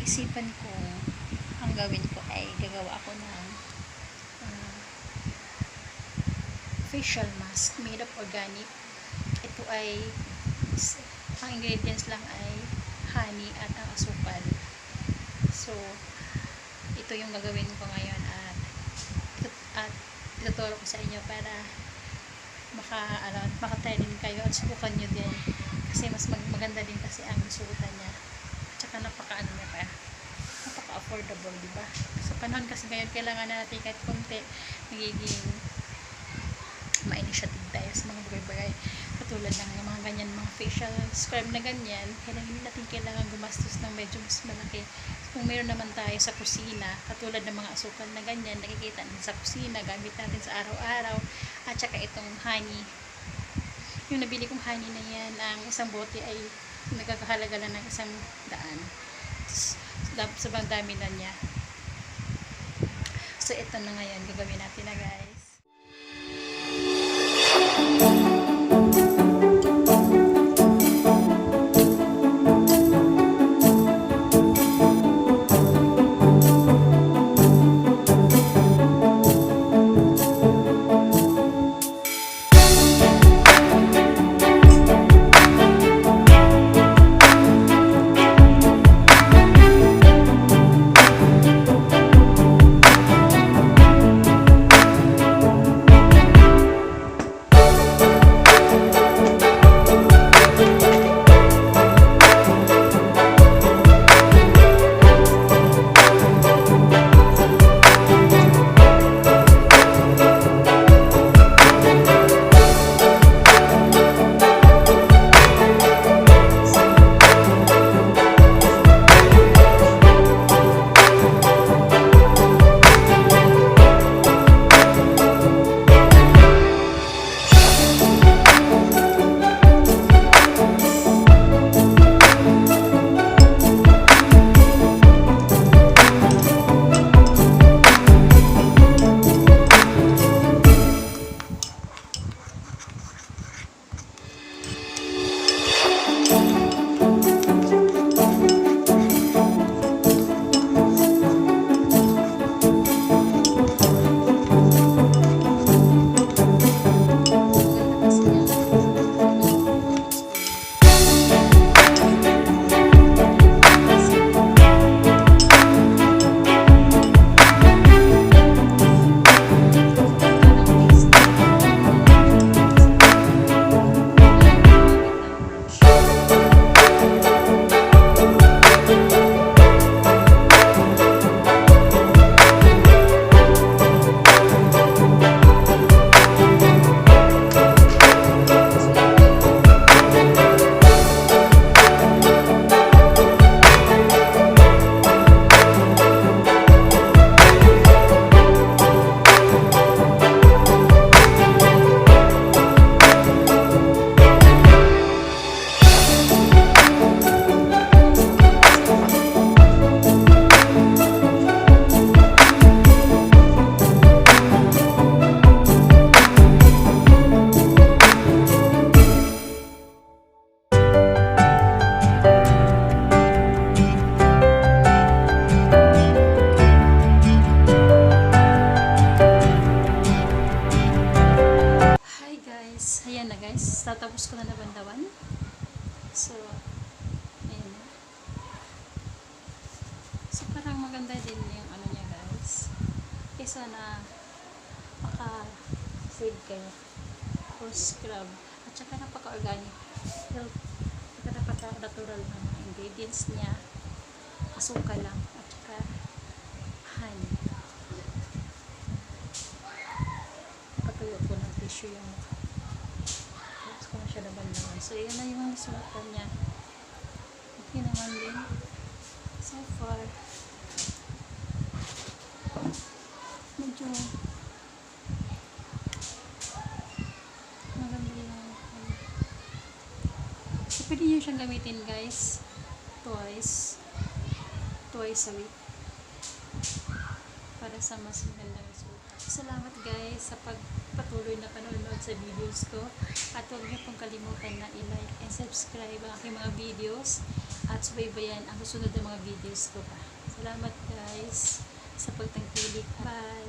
naisipan ko, ang gawin ko ay gagawa ako ng facial mask made of organic. Ito ay ang ingredients lang ay honey at ang asukal. So ito yung gagawin ko ngayon at ituturo ko sa inyo para makatry din kayo at subukan nyo din, kasi mas maganda din kasi ang susutan niya, tsaka napaka affordable, diba? Sa panahon kasi ngayon, kailangan natin kahit konti magiging ma-initiative tayo sa mga bagay-bagay katulad ng mga ganyan, mga facial scrub na ganyan. Hindi natin kailangan gumastos ng medyo mas malaki. Kung meron naman tayo sa kusina, katulad ng mga asukal na ganyan, nakikita natin sa kusina, gamit natin sa araw-araw. At saka itong honey, yung nabili kong honey na yan, ang isang bote ay nagkakahalaga lang ng 100. Sobrang dami na niya. So ito na ngayon, gagawin natin na, guys. Ayan na, guys, tatapos ko na nabandawan. So ayan na. So parang maganda din yung ano niya, guys, kaysa na maka-save kayo or scrub. At saka napaka-organic, napaka-natural na mga ingredients niya, asukal lang at saka honey. Patuyo ko ng tissue yung mukha. Tapos ko na siya nabandawan. So yun na yung nasulat niya. Okay naman din so far. Medyo maganda yung so pwede nyo siyang gamitin, guys, twice a week para sa mas magandang resulta. Salamat, guys, sa pagpatuloy na panonood sa videos ko, at huwag niyo pong kalimutan na i-like and subscribe ang aking mga videos at subaybayan ang susunod na mga videos ko pa. Salamat guys sa pagtangkilik. Bye!